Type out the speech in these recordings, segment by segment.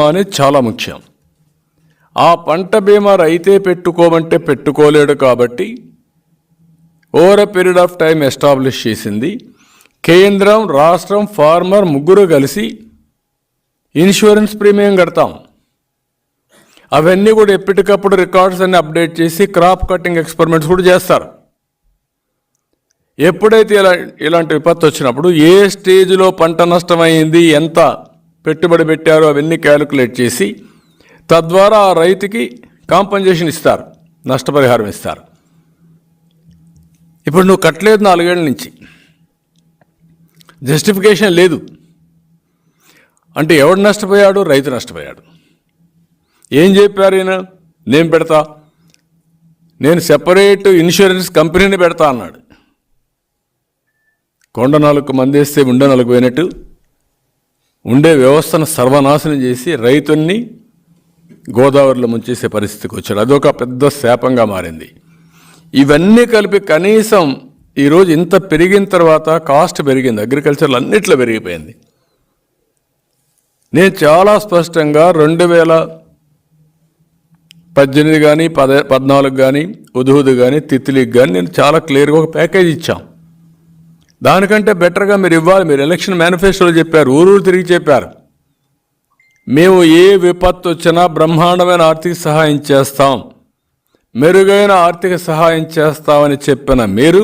అనేది చాలా ముఖ్యం. ఆ పంట బీమా రైతే పెట్టుకోమంటే పెట్టుకోలేడు కాబట్టి over a period of time establish చేసింది. కేంద్రం, రాష్ట్రం, ఫార్మర్ ముగ్గురు కలిసి ఇన్సూరెన్స్ ప్రీమియం కడతాం. అవన్నీ కూడా ఎప్పటికప్పుడు రికార్డ్స్ అన్ని అప్డేట్ చేసి క్రాప్ కటింగ్ ఎక్స్పెరిమెంట్స్ కూడా చేస్తారు. ఎప్పుడైతే ఇలాంటి విపత్తు వచ్చినప్పుడు ఏ స్టేజ్లో పంట నష్టమైంది, ఎంత పెట్టుబడి పెట్టారో అవన్నీ క్యాలిక్యులేట్ చేసి తద్వారా ఆ రైతుకి కాంపన్సేషన్ ఇస్తారు, నష్టపరిహారం ఇస్తారు. ఇప్పుడు నువ్వు కట్టలేదు 4 ఏళ్ల నుంచి, జస్టిఫికేషన్ లేదు అంటే ఎవడు నష్టపోయాడు? రైతు నష్టపోయాడు. ఏం చెప్పారు ఈయన? నేను పెడతా, నేను సెపరేట్ ఇన్సూరెన్స్ కంపెనీని పెడతా అన్నాడు. కొండ 4 మందేస్తే ఉండే 4 పోయినట్టు ఉండే వ్యవస్థను సర్వనాశనం చేసి రైతుల్ని గోదావరిలో ముంచేసే పరిస్థితికి వచ్చాడు. అదొక పెద్ద శాపంగా మారింది. ఇవన్నీ కలిపి కనీసం ఈరోజు ఇంత పెరిగిన తర్వాత కాస్ట్ పెరిగింది, అగ్రికల్చర్లో అన్నిట్లో పెరిగిపోయింది. నేను చాలా స్పష్టంగా 2018 కానీ 14 కానీ ఉదుహుదు కానీ తిత్లికి కానీ నేను చాలా క్లియర్గా ఒక ప్యాకేజ్ ఇచ్చాం. దానికంటే బెటర్గా మీరు ఇవ్వాలి. మీరు ఎలక్షన్ మేనిఫెస్టోలో చెప్పారు, ఊరూరు తిరిగి చెప్పారు, మేము ఏ విపత్తు వచ్చినా బ్రహ్మాండమైన ఆర్థిక సహాయం చేస్తాం, మెరుగైన ఆర్థిక సహాయం చేస్తామని చెప్పిన మీరు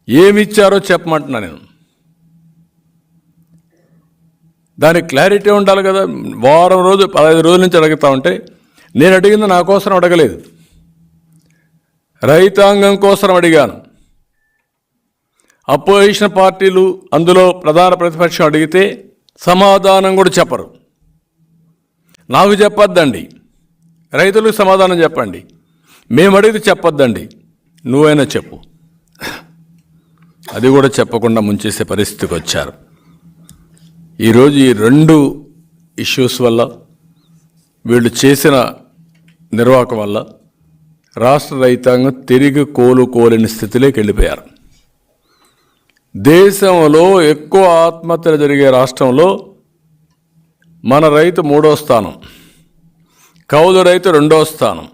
ఏమిచ్చారో చెప్పమంటున్నా. నేను దానికి క్లారిటీ ఉండాలి కదా. వారం రోజు 15 రోజుల నుంచి అడుగుతా ఉంటే నేను అడిగింది నా కోసం అడగలేదు, రైతాంగం కోసం అడిగాను. అపోజిషన్ పార్టీలు అందులో ప్రధాన ప్రతిపక్షం అడిగితే సమాధానం కూడా చెప్పరు. నాకు చెప్పొద్దండి, రైతులకు సమాధానం చెప్పండి. మేము అడిగితే చెప్పొద్దండి, నువ్వైనా చెప్పు. అది కూడా చెప్పకుండా ముంచేసే పరిస్థితికి వచ్చారు. ఈరోజు ఈ 2 ఇష్యూస్ వల్ల, వీళ్ళు చేసిన నిర్వాహకం వల్ల రాష్ట్ర రైతాంగం తిరిగి కోలుకోలేని స్థితిలోకి వెళ్ళిపోయారు. దేశంలో ఎక్కువ ఆత్మహత్యలు జరిగే రాష్ట్రంలో మన రైతు 3వ స్థానం, కౌలు రైతు 2వ స్థానం.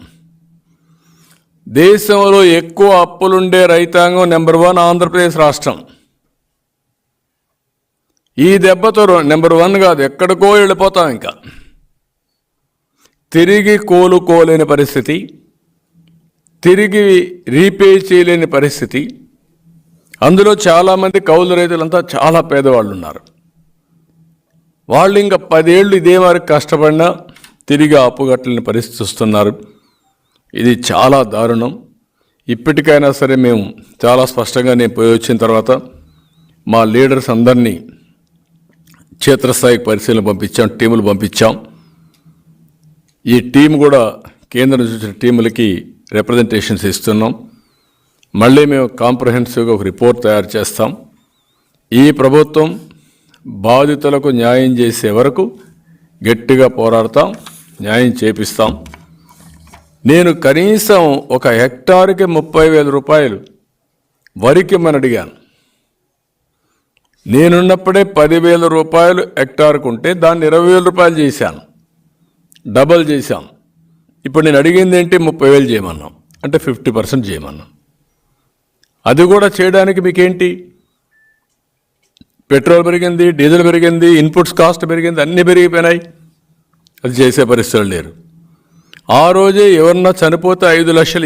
దేశంలో ఎక్కువ అప్పులుండే రైతాంగం నెంబర్ 1 ఆంధ్రప్రదేశ్ రాష్ట్రం. ఈ దెబ్బతో నెంబర్ 1 కాదు, ఎక్కడికో వెళ్ళిపోతాం. ఇంకా తిరిగి కోలుకోలేని పరిస్థితి, తిరిగి రీపే చేయలేని పరిస్థితి. అందులో చాలామంది కౌలు రైతులంతా చాలా పేదవాళ్ళు ఉన్నారు. వాళ్ళు ఇంకా 10 ఏళ్ళు ఇదే వరకు కష్టపడినా తిరిగి అప్పుగట్టలేని పరిస్థితి వస్తున్నారు. ఇది చాలా దారుణం. ఇప్పటికైనా సరే మేము చాలా స్పష్టంగా నేను పోయి వచ్చిన తర్వాత మా లీడర్స్ అందరినీ క్షేత్రస్థాయికి పరిశీలన పంపించాం, టీములు పంపించాం. ఈ టీం కూడా కేంద్రం చూసిన టీములకి రిప్రజెంటేషన్స్ ఇస్తున్నాం. మళ్ళీ మేము కాంప్రహెన్సివ్గా ఒక రిపోర్ట్ తయారు చేస్తాం. ఈ ప్రభుత్వం బాధితులకు న్యాయం చేసే వరకు గట్టిగా పోరాడతాం, న్యాయం చేపిస్తాం. నేను కనీసం ఒక హెక్టార్కి 30,000 రూపాయలు వరికి మనం అడిగాను. నేనున్నప్పుడే 10,000 రూపాయలు హెక్టార్కు ఉంటే దాన్ని 20,000 రూపాయలు చేశాను, డబల్ చేశాం. ఇప్పుడు నేను అడిగింది ఏంటి? 30,000 చేయమన్నాం, అంటే 50% చేయమన్నాం. అది కూడా చేయడానికి మీకేంటి? పెట్రోల్ పెరిగింది, డీజిల్ పెరిగింది, ఇన్పుట్స్ కాస్ట్ పెరిగింది, అన్నీ పెరిగిపోయినాయి. అది చేసే పరిస్థితులు లేరు. ఆ రోజే ఎవరన్నా చనిపోతే 5 లక్షలు